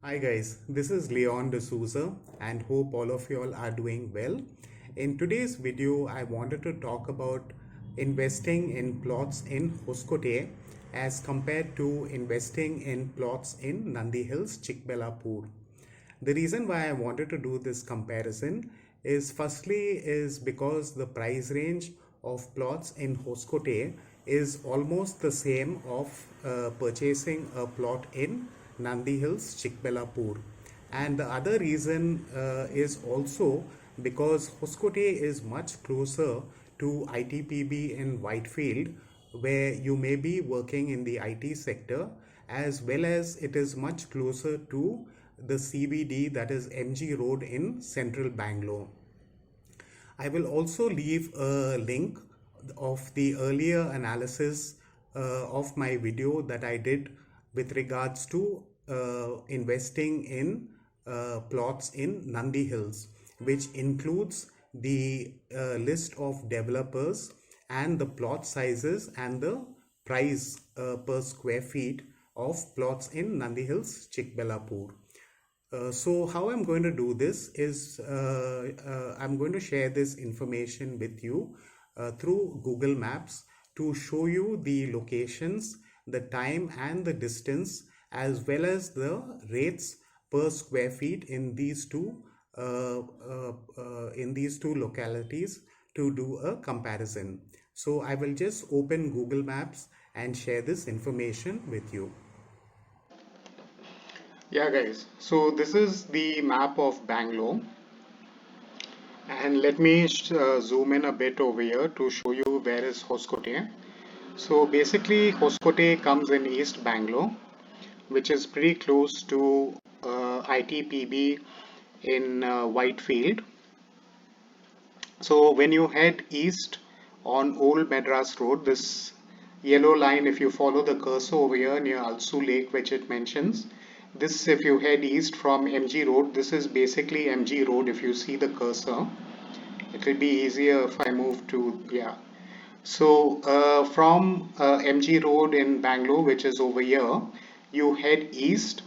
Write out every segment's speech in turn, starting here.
Hi guys, this is Leon D'Souza and hope all of you all are doing well. In today's video, I wanted to talk about investing in plots in Hoskote as compared to investing in plots in Nandi Hills, Chikkaballapur. The reason why I wanted to do this comparison is firstly is because the price range of plots in Hoskote is almost the same of purchasing a plot in Nandi Hills, Chikkaballapur. And the other reason is also because Hoskote is much closer to ITPB in Whitefield, where you may be working in the IT sector, as well as it is much closer to the CBD, that is MG Road in Central Bangalore. I will also leave a link of the earlier analysis of my video that I did with regards to investing in plots in Nandi Hills, which includes the list of developers and the plot sizes and the price per square feet of plots in Nandi Hills, Chikkaballapur. So how I'm going to do this is I'm going to share this information with you through Google Maps to show you the locations, the time and the distance, as well as the rates per square feet in these two localities to do a comparison. So I will just open Google Maps and share this information with you. Yeah guys, so this is the map of Bangalore, and let me zoom in a bit over here to show you where is Hoskote. So basically Hoskote comes in East Bangalore, which is pretty close to ITPB in Whitefield. So when you head east on Old Madras Road, this yellow line, if you follow the cursor over here near Alsu Lake, which it mentions, this, if you head east from MG Road, this is basically MG Road. If you see the cursor, it will be easier if I move to, yeah. So from MG Road in Bangalore, which is over here, you head east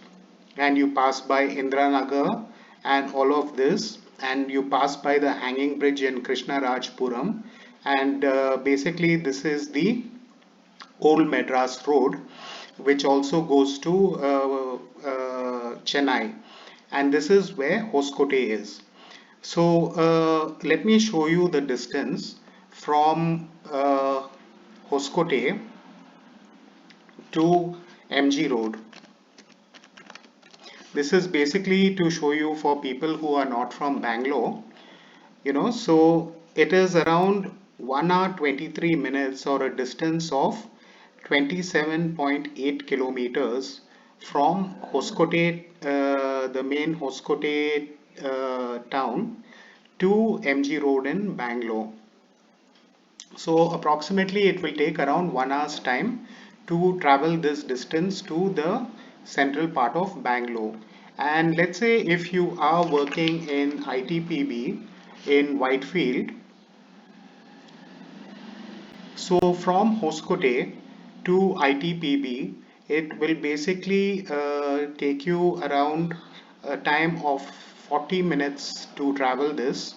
and you pass by Indranagar and all of this, and you pass by the hanging bridge in Krishnarajpuram, and basically this is the Old Madras Road, which also goes to Chennai, and this is where Hoskote is. So let me show you the distance from Hoskote to MG Road. This is basically to show you for people who are not from Bangalore, so it is around 1 hour 23 minutes or a distance of 27.8 kilometers from Hoskote, the main Hoskote town, to MG Road in Bangalore. So approximately it will take around 1 hour's time to travel this distance to the central part of Bangalore. And let's say if you are working in ITPB in Whitefield, so from Hoskote to ITPB, it will basically take you around a time of 40 minutes to travel this,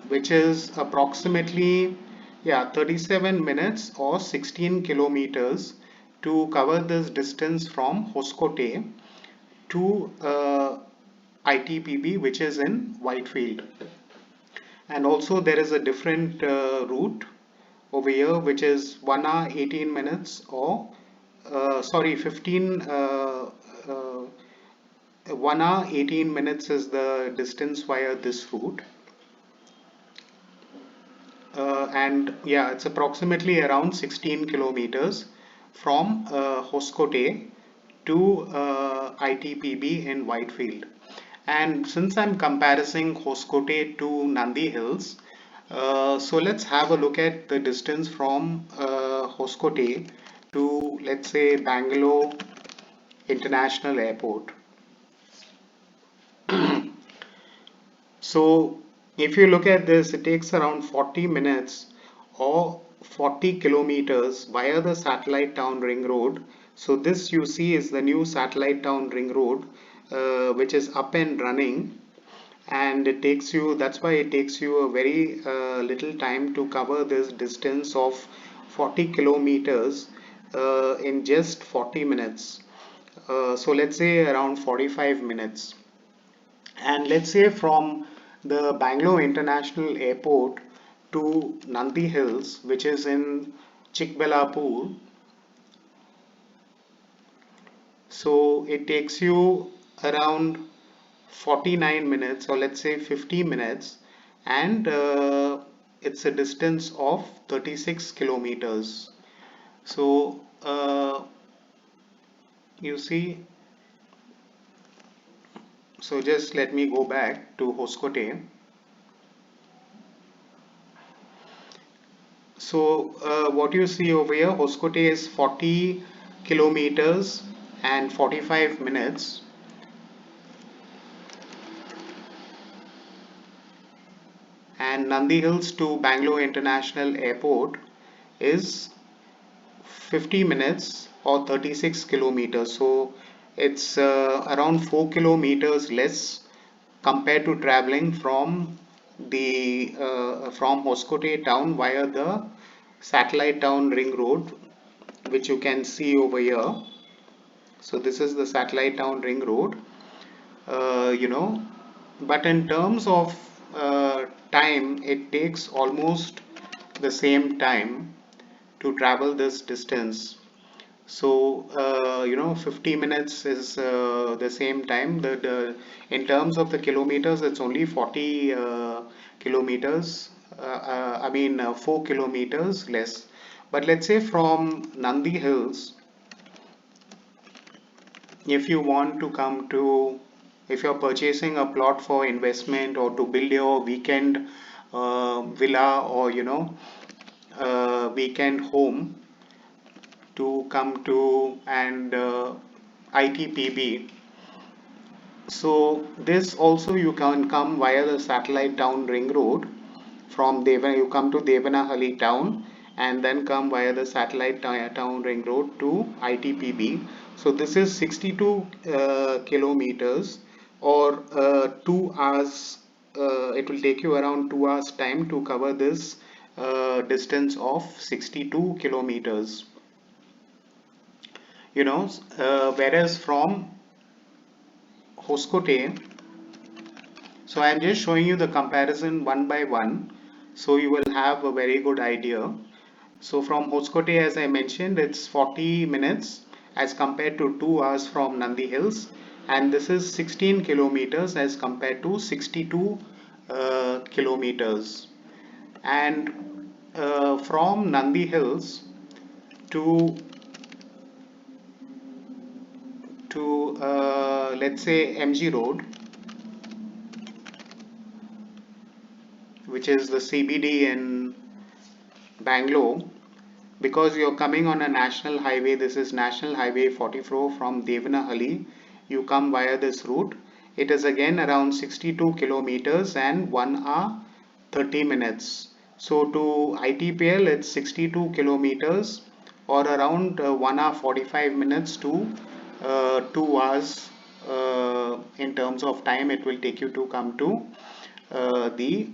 which is approximately, yeah, 37 minutes or 16 kilometers to cover this distance from Hoskote to ITPB, which is in Whitefield. And also there is a different route over here, which is 1 hour 18 minutes or sorry 15 uh, 1 hour 18 minutes is the distance via this route, and yeah, it's approximately around 16 kilometers from Hoskote to ITPB in Whitefield. And since I'm comparing Hoskote to Nandi Hills, so let's have a look at the distance from Hoskote to, let's say, Bangalore International Airport. So if you look at this, it takes around 40 minutes or 40 kilometers via the satellite town ring road So this you see is the new satellite town ring road, which is up and running, and it takes you, that's why it takes you a very little time to cover this distance of 40 kilometers in just 40 minutes. So let's say around 45 minutes. And let's say from the Bangalore International Airport to Nandi Hills, which is in Chikkaballapur, so it takes you around 49 minutes, or let's say 50 minutes, and it's a distance of 36 kilometers. So you see, so just let me go back to Hoskote. So what you see over here, Hoskote is 40 kilometers and 45 minutes, and Nandi Hills to Bangalore International Airport is 50 minutes or 36 kilometers. So it's around 4 kilometers less compared to traveling from the from Hoskote town via the satellite town ring road, which you can see over here. So this is the satellite town ring road, you know, but in terms of time, it takes almost the same time to travel this distance. So, 50 minutes is the same time. In terms of the kilometers, it's only 40 kilometers. 4 kilometers less. But let's say from Nandi Hills, if you want to come to, if you're purchasing a plot for investment or to build your weekend villa, or weekend home, to come to and ITPB. So this also you can come via the satellite town ring road from Devana. You come to Devanahalli town and then come via the satellite town ring road to ITPB. So this is 62 kilometers, or 2 hours. It will take you around 2 hours time to cover this distance of 62 kilometers. Whereas from Hoskote, so I'm just showing you the comparison one by one, so you will have a very good idea. So from Hoskote, as I mentioned, it's 40 minutes as compared to 2 hours from Nandi Hills, and this is 16 kilometers as compared to 62 kilometers. And from Nandi Hills to let's say MG Road, which is the CBD in Bangalore, because you're coming on a national highway. This is National Highway 44 from Devanahalli. You come via this route. It is again around 62 kilometers and 1 hour 30 minutes. So to ITPL, it's 62 kilometers, or around 1 hour 45 minutes to 2 hours in terms of time it will take you to come to the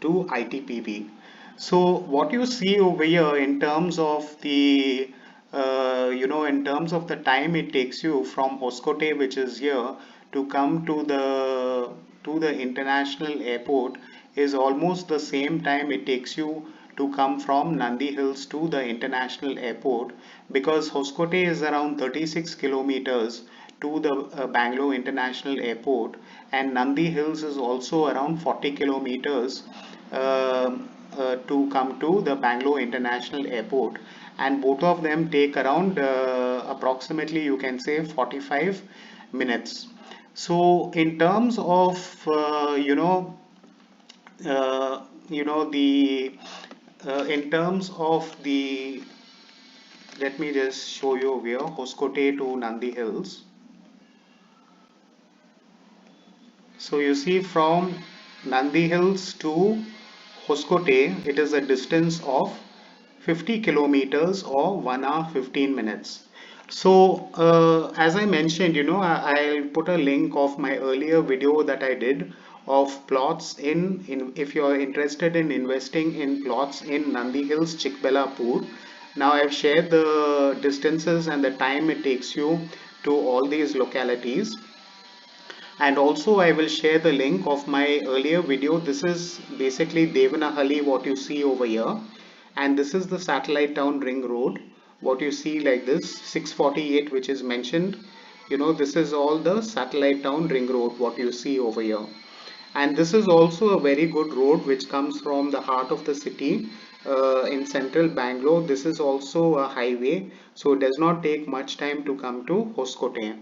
to ITPB. So what you see over here in terms of the in terms of the time it takes you from Hoskote, which is here, to come to the international airport, is almost the same time it takes you to come from Nandi Hills to the international airport, because Hoskote is around 36 kilometers to the Bangalore International Airport, and Nandi Hills is also around 40 kilometers to come to the Bangalore International Airport, and both of them take around approximately, you can say, 45 minutes. So in terms of the in terms of the, let me just show you over here, Hoskote to Nandi Hills. So you see from Nandi Hills to Hoskote, it is a distance of 50 kilometers or 1 hour 15 minutes. So, as I mentioned, I'll put a link of my earlier video that I did of plots in if you're interested in investing in plots in Nandi Hills, Chikkaballapur. Now I've shared the distances and the time it takes you to all these localities. And also I will share the link of my earlier video. This is basically Devanahalli, what you see over here. And this is the satellite town ring road. What you see like this, 648, which is mentioned. This is all the satellite town ring road, what you see over here. And this is also a very good road which comes from the heart of the city in central Bangalore. This is also a highway, so it does not take much time to come to Hoskote.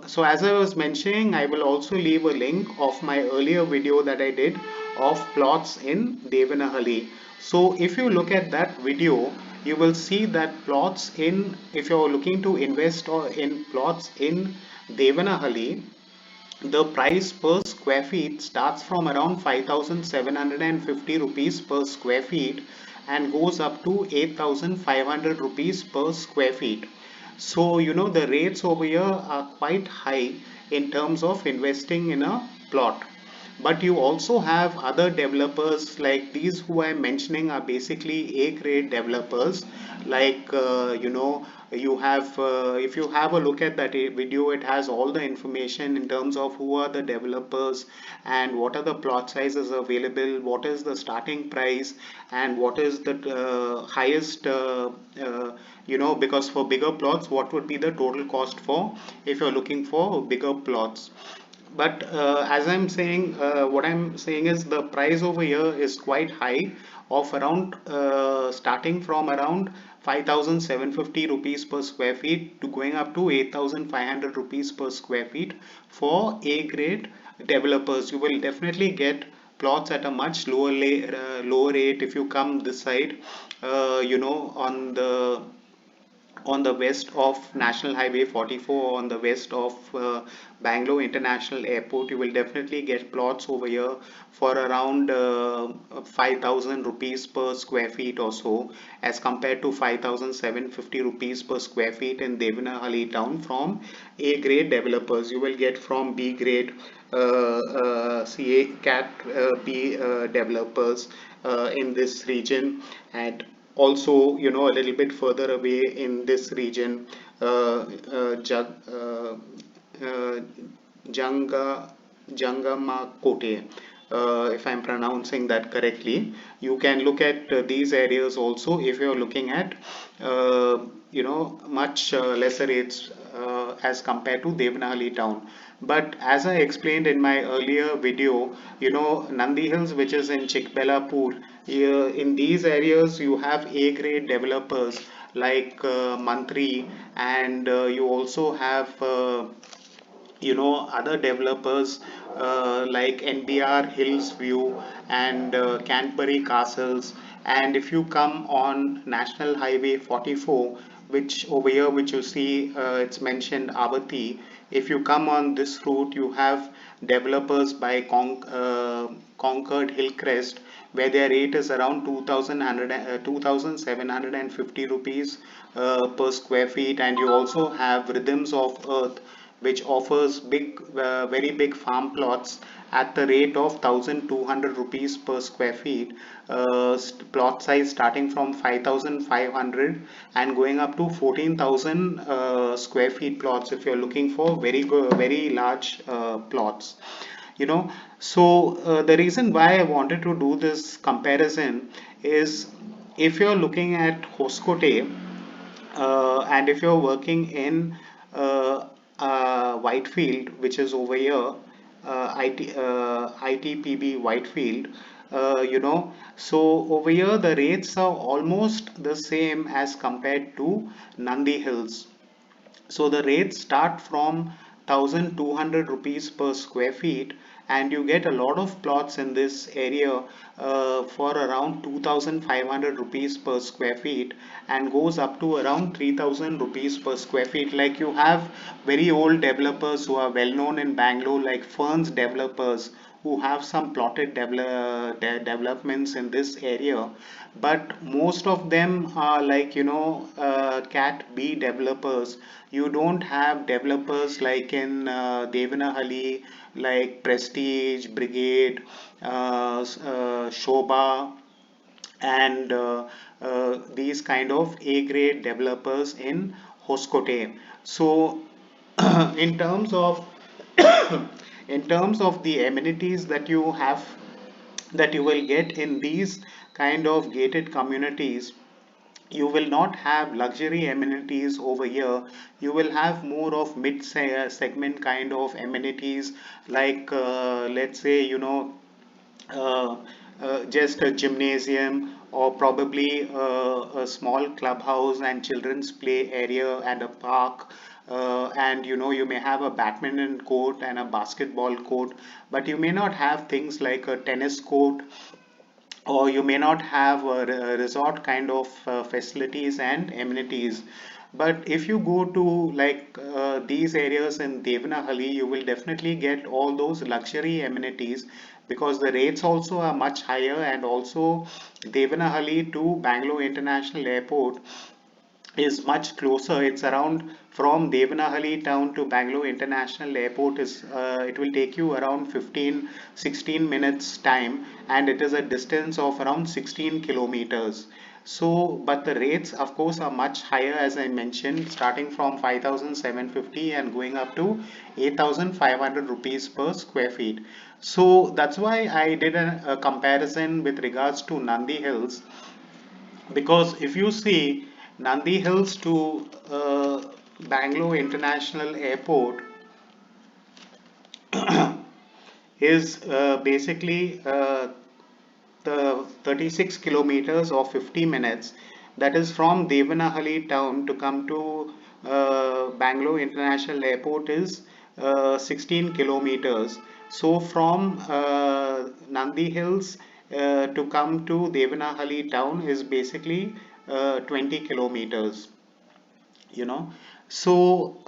So as I was mentioning, I will also leave a link of my earlier video that I did of plots in Devanahalli. So if you look at that video, you will see that plots in, if you're looking to invest or in plots in Devanahalli, the price per square feet starts from around 5,750 rupees per square feet and goes up to 8,500 rupees per square feet. So, the rates over here are quite high in terms of investing in a plot. But you also have other developers like these who I'm mentioning are basically A grade developers. Like, you have, if you have a look at that video, it has all the information in terms of who are the developers and what are the plot sizes available, what is the starting price, and what is the highest, because for bigger plots, what would be the total cost for if you're looking for bigger plots. But as I'm saying, what I'm saying is the price over here is quite high, of around starting from around 5,750 rupees per square feet to going up to 8,500 rupees per square feet for A grade developers. You will definitely get plots at a much lower rate if you come this side, on the west of National Highway 44, on the west of Bangalore International Airport. You will definitely get plots over here for around 5,000 rupees per square feet or so, as compared to 5,750 rupees per square feet in Devanahalli town from A grade developers. You will get from B grade CA cat B developers in this region. And also, a little bit further away in this region, uh, Janga, Jangamakote, if I'm pronouncing that correctly. You can look at these areas also if you're looking at, much lesser rates as compared to Devanahalli town. But as I explained in my earlier video, Nandi Hills, which is in Chikkaballapur, in these areas you have A grade developers like Mantri, and you also have other developers like NBR Hills View and Canterbury Castles. And if you come on National Highway 44, which over here which you see, it's mentioned Avati. If you come on this route, you have developers by Concord Hillcrest, where their rate is around 2,750 rupees per square feet. And you also have Rhythms of Earth, which offers very big farm plots at the rate of 1,200 rupees per square feet. Plot size starting from 5,500 and going up to 14,000 square feet plots if you're looking for very good, very large plots. So the reason why I wanted to do this comparison is, if you're looking at Hoskote, and if you're working in Whitefield, which is over here, ITPB Whitefield, so over here the rates are almost the same as compared to Nandi Hills. So the rates start from 1,200 rupees per square feet, and you get a lot of plots in this area for around 2,500 rupees per square feet, and goes up to around 3,000 rupees per square feet. Like, you have very old developers who are well known in Bangalore, like Ferns Developers, who have some plotted developments in this area, but most of them are like, cat b developers. You don't have developers like in Devanahalli, like Prestige, Brigade, Shobha, and these kind of A grade developers in Hoskote. So in terms of in terms of the amenities that you have, that you will get in these kind of gated communities, you will not have luxury amenities over here. You will have more of mid segment kind of amenities, like let's say, uh, just a gymnasium, or probably a small clubhouse and children's play area and a park. And you may have a badminton court and a basketball court, but you may not have things like a tennis court, or you may not have a resort kind of facilities and amenities. But if you go to like these areas in Devanahalli, you will definitely get all those luxury amenities, because the rates also are much higher. And also Devanahalli to Bangalore International Airport is much closer. It's around, from Devanahalli town to Bangalore International Airport is it will take you around 15-16 minutes time, and it is a distance of around 16 kilometers. So, but the rates of course are much higher, as I mentioned, starting from 5,750 and going up to 8,500 rupees per square feet. So that's why I did a comparison with regards to Nandi Hills, because if you see Nandi Hills to Bangalore International Airport is basically the 36 kilometers or 50 minutes. That is from Devanahalli town to come to Bangalore International Airport is 16 kilometers. So from Nandi Hills to come to Devanahalli town is basically 20 kilometers, you know. So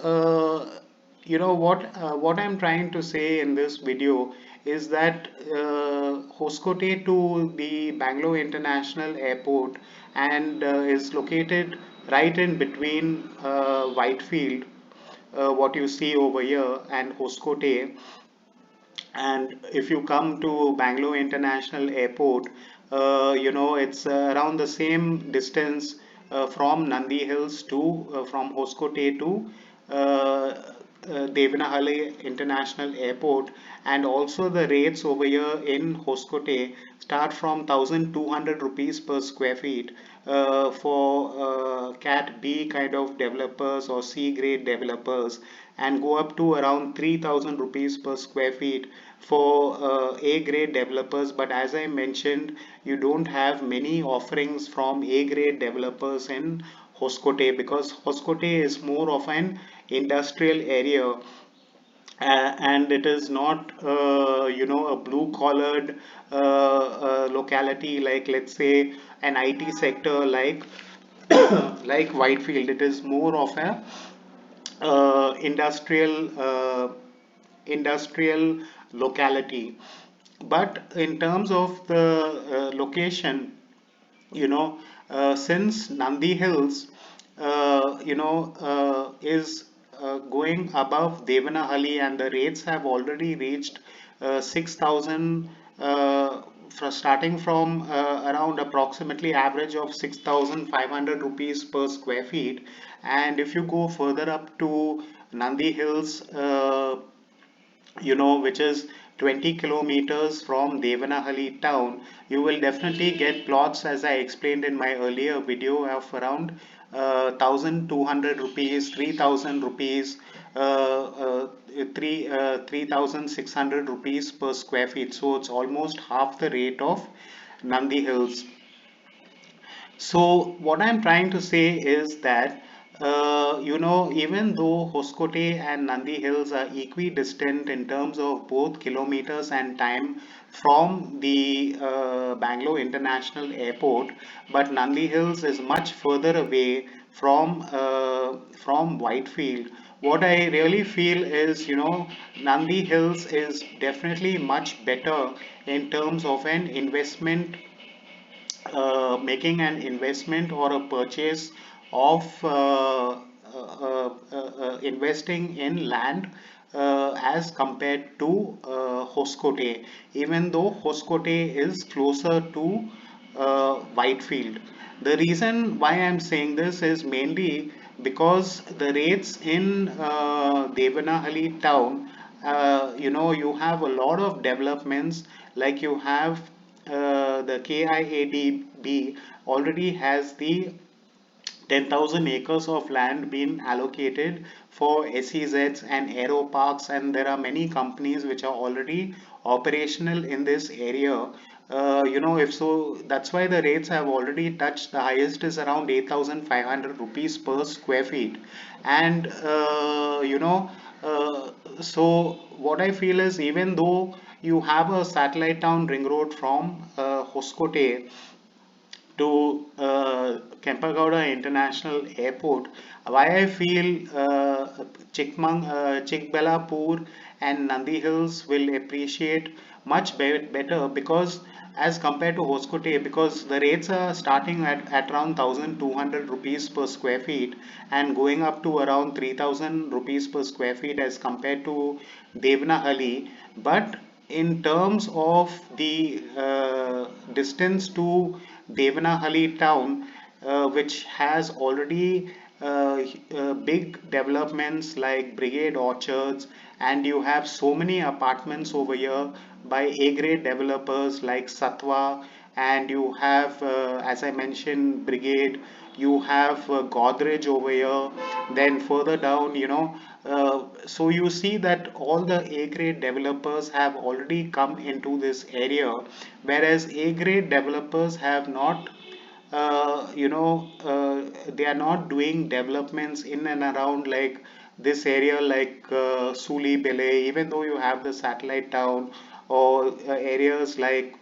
what I'm trying to say in this video is that Hoskote to the Bangalore International Airport, and is located right in between Whitefield, what you see over here, and Hoskote. And if you come to Bangalore International Airport, it's around the same distance from Nandi Hills to from Hoskote to Devanahalli International Airport. And also the rates over here in Hoskote start from 1,200 rupees per square feet for Cat B kind of developers or C grade developers, and go up to around 3,000 rupees per square feet for A grade developers. But as I mentioned, you don't have many offerings from A grade developers in Hoskote, because Hoskote is more of an industrial area, and it is not a blue collared locality, like let's say an IT sector like like Whitefield. It is more of a industrial locality. But in terms of the location, since Nandi Hills is going above Devanahalli, and the rates have already reached 6,000, starting from around approximately average of 6,500 rupees per square feet. And if you go further up to Nandi Hills, which is 20 kilometers from Devanahalli town, you will definitely get plots, as I explained in my earlier video, of around 1,200 rupees, 3,000 rupees, 3,600 rupees per square feet. So it's almost half the rate of Nandi Hills. So what I'm trying to say is that even though Hoskote and Nandi Hills are equidistant in terms of both kilometers and time from the Bangalore International Airport, but Nandi Hills is much further away from Whitefield. what I really feel is, Nandi Hills is definitely much better in terms of an investment, making an investment or a purchase of investing in land as compared to Hoskote, even though Hoskote is closer to Whitefield. The reason why I'm saying this is mainly because the rates in Devanahalli town, you have a lot of developments, like you have the KIADB already has the 10,000 acres of land being allocated for SEZs and aero parks, and there are many companies which are already operational in this area. If so, that's why the rates have already touched. The highest is around 8,500 rupees per square feet. And, so what I feel is, even though you have a satellite town ring road from Hoskote to Kempegowda International Airport, why I feel Chikkaballapur and Nandi Hills will appreciate much better, because as compared to Hoskote, because the rates are starting at around 1,200 rupees per square feet and going up to around 3,000 rupees per square feet as compared to Devanahalli. But in terms of the distance to Devanahalli town, which has already big developments like Brigade Orchards, and you have so many apartments over here by A-grade developers like Satwa, and you have, as I mentioned, Brigade, you have Godrej over here, then further down, so you see that all the A-grade developers have already come into this area, whereas A-grade developers have not, they are not doing developments in and around like this area, like Suli Bele, even though you have the satellite town, or areas like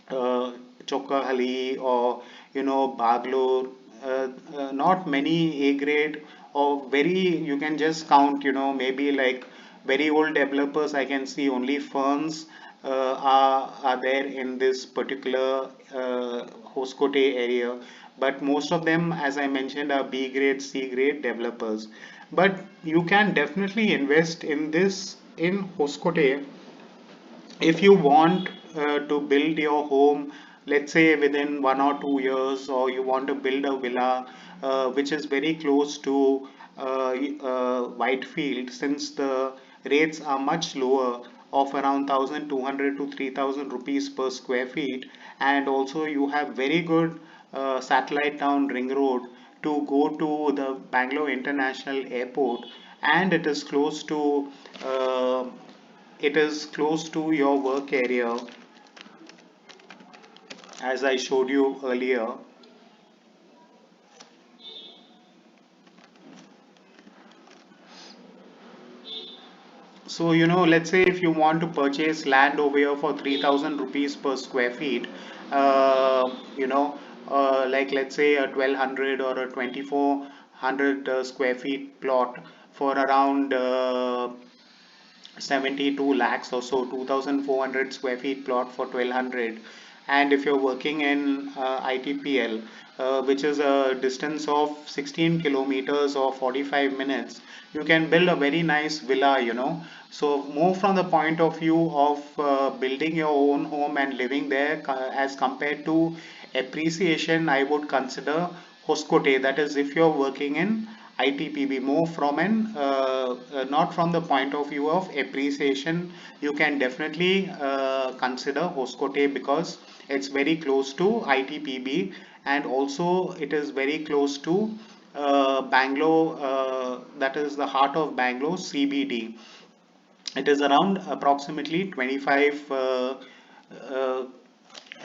uh, Chokkahali, or Bangalore. Not many A grade, or very, you can just count, maybe like very old developers. I can see only firms are there in this particular Hoskote area, but most of them, as I mentioned, are B grade, C grade developers. But you can definitely invest in this in Hoskote if you want to build your home, let's say within 1 or 2 years, or you want to build a villa which is very close to Whitefield, since the rates are much lower, of around 1,200 to 3,000 rupees per square feet, and also you have very good satellite town ring road to go to the Bangalore International Airport, and uh, it is close to your work area, as I showed you earlier. So, let's say if you want to purchase land over here for 3,000 rupees per square feet, uh, you know, like let's say a 1,200 or a 2,400 square feet plot for around 72 lakhs or so, 2,400 square feet plot for 1,200. And if you're working in ITPL, which is a distance of 16 kilometers or 45 minutes, you can build a very nice villa. So more from the point of view of building your own home and living there, as compared to appreciation, I would consider Hoskote. That is, if you're working in ITPB, more from an not from the point of view of appreciation, you can definitely consider Hoskote, because it's very close to ITPB, and also it is very close to Bangalore, that is the heart of Bangalore CBD. It is around approximately 25 uh,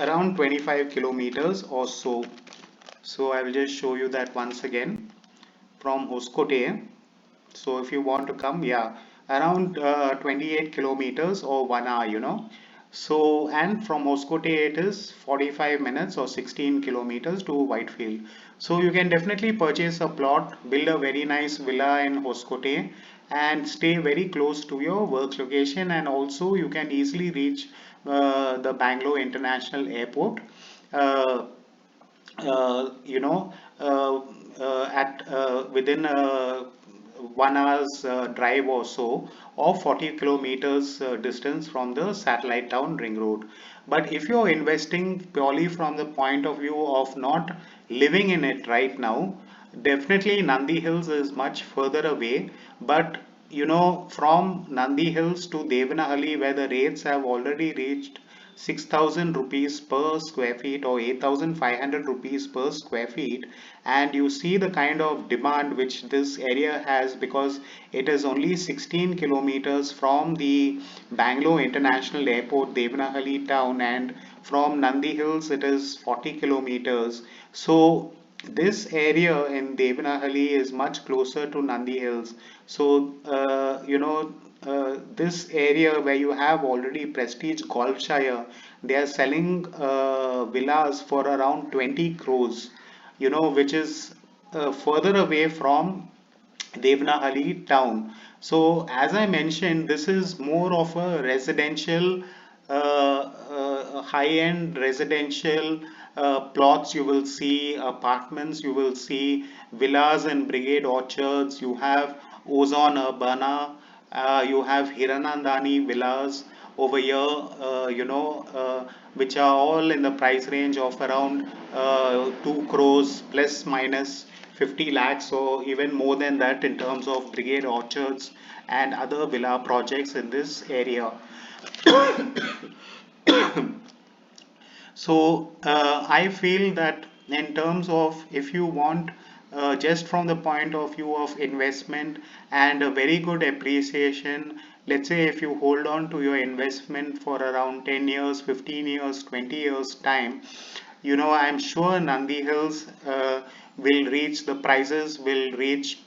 around 25 kilometers or so. So I will just show you that once again from Hoskote. So if you want to come, yeah, around 28 kilometers or 1 hour, So, and from Hoskote it is 45 minutes or 16 kilometers to Whitefield. So you can definitely purchase a plot, build a very nice villa in Hoskote and stay very close to your work location, and also you can easily reach the Bangalore International Airport. Uh, you know, at within 1 hour's drive or so, or 40 kilometers distance from the satellite town ring road. But if you're investing purely from the point of view of not living in it right now, definitely Nandi Hills is much further away. But from Nandi Hills to Devanahalli, where the rates have already reached 6,000 rupees per square feet or 8,500 rupees per square feet, and you see the kind of demand which this area has, because it is only 16 kilometers from the Bangalore International Airport, Devanahalli town, and from Nandi Hills it is 40 kilometers. So this area in Devanahalli is much closer to Nandi Hills. So, this area where you have already Prestige Golfshire, they are selling villas for around 20 crores, which is further away from Devanahalli town. So, as I mentioned, this is more of a residential, high-end residential plots. You will see apartments, you will see villas and brigade orchards, you have Ozone Urbana, you have Hiranandani villas over here, which are all in the price range of around 2 crores plus minus 50 lakhs, or even more than that in terms of brigade orchards and other villa projects in this area. So I feel that in terms of, if you want just from the point of view of investment and a very good appreciation, let's say if you hold on to your investment for around 10 years, 15 years, 20 years time, I'm sure Nandi Hills will reach, the prices will reach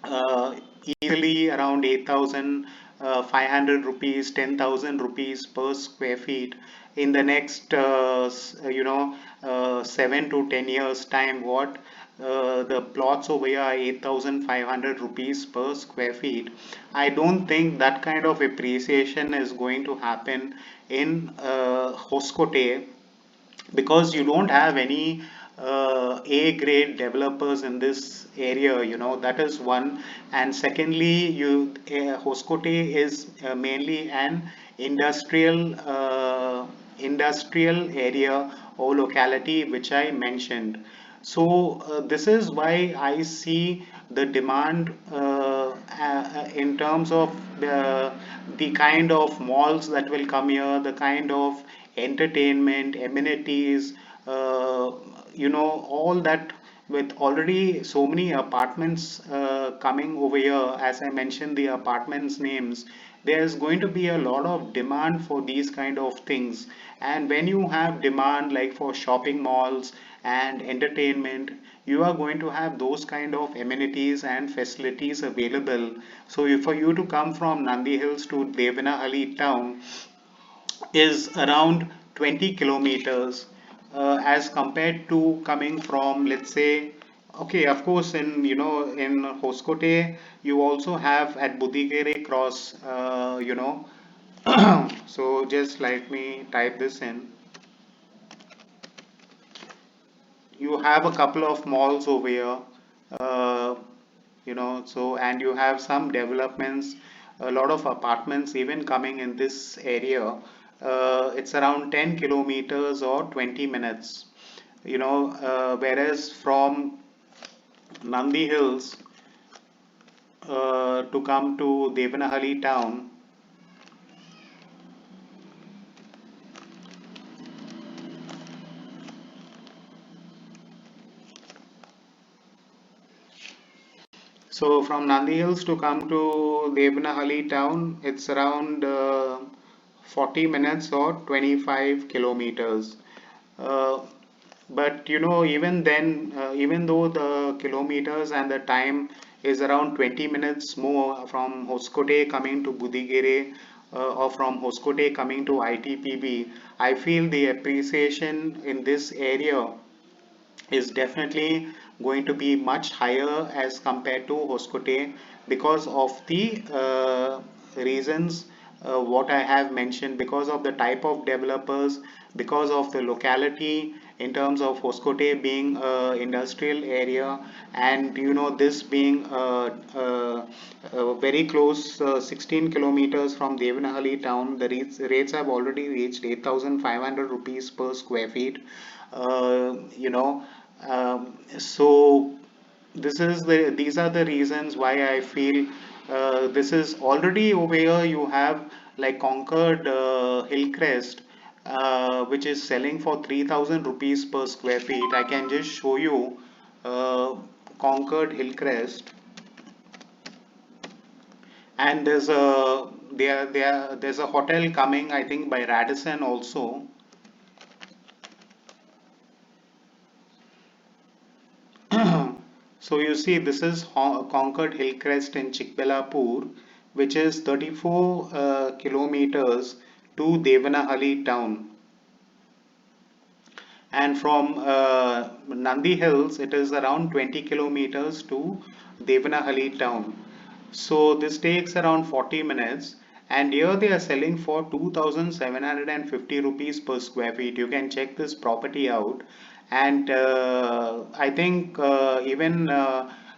uh, easily around 8,500 rupees, 10,000 rupees per square feet in the next 7 to 10 years time. What the plots over here are 8,500 rupees per square feet. I don't think that kind of appreciation is going to happen in Hoskote, because you don't have any A grade developers in this area, that is one. And secondly, Hoskote is mainly an industrial area or locality which I mentioned. So this is why I see the demand in terms of the kind of malls that will come here, the kind of entertainment, amenities, all that, with already so many apartments coming over here, as I mentioned the apartments names, there's going to be a lot of demand for these kind of things. And when you have demand like for shopping malls and entertainment, you are going to have those kind of amenities and facilities available. So if for you to come from Nandi Hills to Devanahalli town is around 20 kilometers, as compared to coming from, let's say, okay, of course, in Hoskote you also have at Budigere cross, so just let me type this in. You have a couple of malls over here, uh, so, and you have some developments, a lot of apartments even coming in this area. It's around 10 kilometers or 20 minutes, whereas from Nandi Hills to come to Devanahalli town. So from Nandi Hills to come to Devanahalli town, it's around 40 minutes or 25 kilometers. Uh, but even then, even though the kilometers and the time is around 20 minutes more from Hoskote coming to Budigere, or from Hoskote coming to ITPB, I feel the appreciation in this area is definitely going to be much higher as compared to Hoskote because of the reasons what I have mentioned, because of the type of developers, because of the locality in terms of Hoskote being industrial area, and this being very close, 16 kilometers from Devanahalli town. The rates have already reached 8,500 rupees per square feet. uh, you know so these are the reasons why I feel this is already over here. You have like Concord Hillcrest, which is selling for 3,000 rupees per square feet. I can just show you Concord Hillcrest, and there's a hotel coming, I think, by Radisson also. So you see, this is Concord Hillcrest in Chikkaballapur, which is 34 kilometers to Devanahalli town. And from Nandi Hills, it is around 20 kilometers to Devanahalli town. So this takes around 40 minutes, and here they are selling for 2,750 rupees per square feet. You can check this property out, and I think even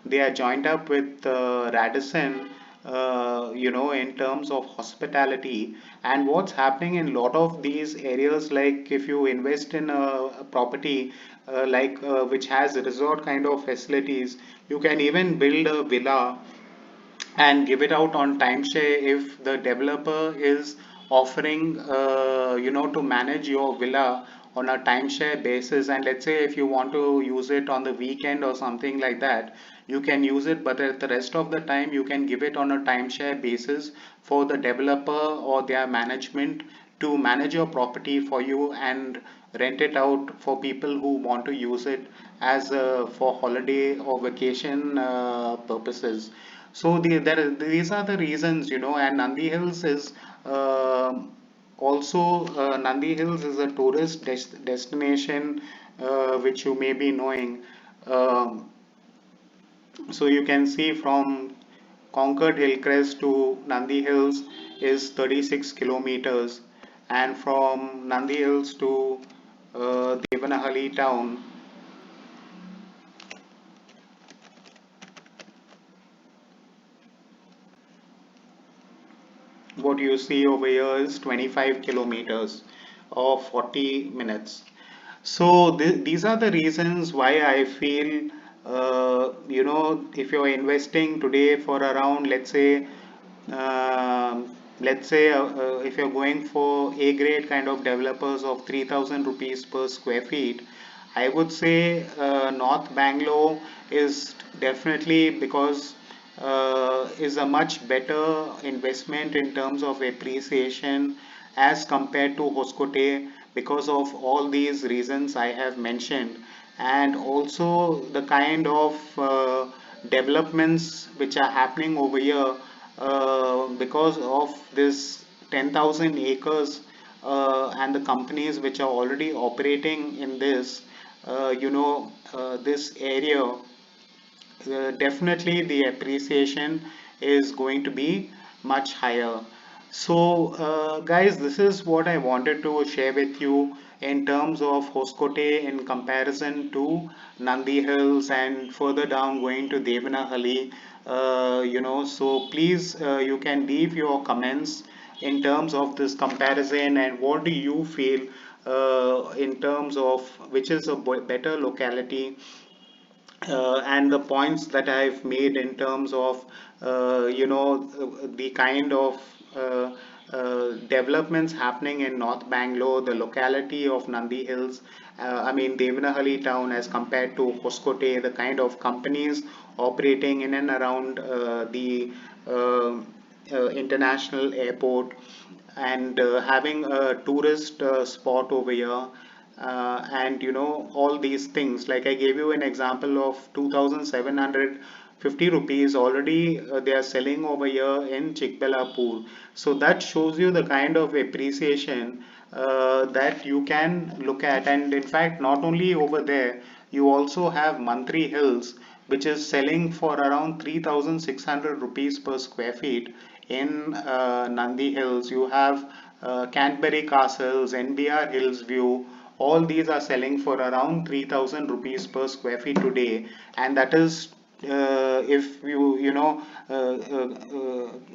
they are joined up with Radisson, in terms of hospitality. And what's happening in a lot of these areas, like if you invest in a property which has resort kind of facilities, you can even build a villa and give it out on timeshare if the developer is offering to manage your villa on a timeshare basis. And let's say if you want to use it on the weekend or something like that, you can use it, but at the rest of the time you can give it on a timeshare basis for the developer or their management to manage your property for you and rent it out for people who want to use it as for holiday or vacation purposes. So these are the reasons, and Nandi Hills is also Nandi Hills is a tourist destination, which you may be knowing. Um, so you can see from Concord Hillcrest to Nandi Hills is 36 kilometers, and from Nandi Hills to Devanahalli town, what you see over here is 25 kilometers or 40 minutes. So these are the reasons why I feel, if you're investing today for around, let's say if you're going for A grade kind of developers of 3,000 rupees per square feet, I would say North Bangalore is definitely, because is a much better investment in terms of appreciation as compared to Hoskote, because of all these reasons I have mentioned, and also the kind of developments which are happening over here because of this 10,000 acres and the companies which are already operating in this area. Definitely the appreciation is going to be much higher. So, guys, this is what I wanted to share with you in terms of Hoskote in comparison to Nandi Hills and further down going to Devanahalli. So please, you can leave your comments in terms of this comparison, and what do you feel in terms of which is a better locality, and the points that I've made in terms of the kind of developments happening in North Bangalore, the locality of Nandi Hills, I mean Devanahalli town as compared to Hoskote, the kind of companies operating in and around the uh, international airport, and having a tourist spot over here, and all these things, like I gave you an example of 2,700 50 rupees already they are selling over here in Chikkaballapur. So that shows you the kind of appreciation that you can look at. And in fact, not only over there, you also have Nandi Hills, which is selling for around 3,600 rupees per square feet in Nandi Hills. You have Canterbury Castles, NBR Hills View. All these are selling for around 3,000 rupees per square feet today, and that is if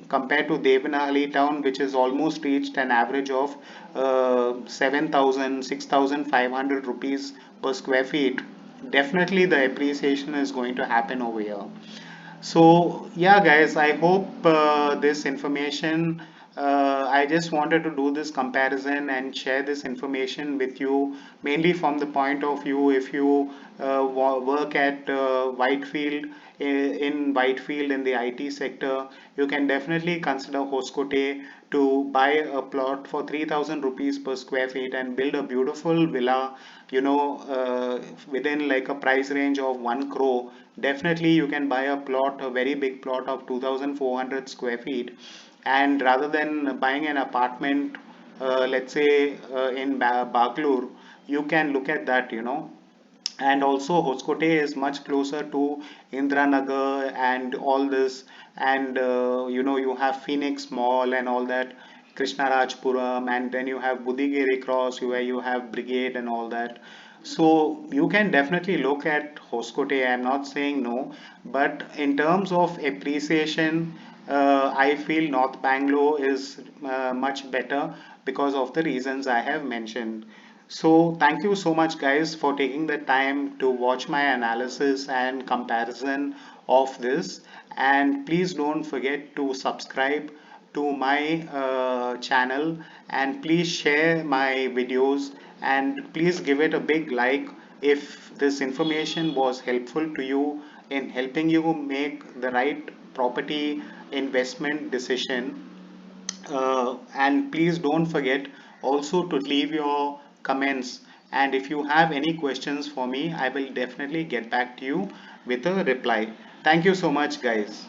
compared to Devanahalli town, which is almost reached an average of 7,000 rupees per square feet, definitely the appreciation is going to happen over here. So, yeah, guys, I hope this information. I just wanted to do this comparison and share this information with you, mainly from the point of view if you work at Whitefield, in Whitefield in the IT sector, you can definitely consider Hoskote to buy a plot for 3,000 rupees per square feet and build a beautiful villa, within like a price range of 1 crore. Definitely you can buy a plot, a very big plot of 2,400 square feet, and rather than buying an apartment, let's say in Bangalore, you can look at that, and also Hoskote is much closer to Indranagar and all this, and you have Phoenix Mall and all that, Krishnarajpuram, and then you have Budigiri Cross where you have Brigade and all that. So you can definitely look at Hoskote. I'm not saying no, but in terms of appreciation, I feel North Bangalore is much better because of the reasons I have mentioned. So thank you so much guys for taking the time to watch my analysis and comparison of this, and please don't forget to subscribe to my channel, and please share my videos, and please give it a big like if this information was helpful to you in helping you make the right property investment decision. And please don't forget also to leave your comments, and if you have any questions for me, I will definitely get back to you with a reply. Thank you so much guys.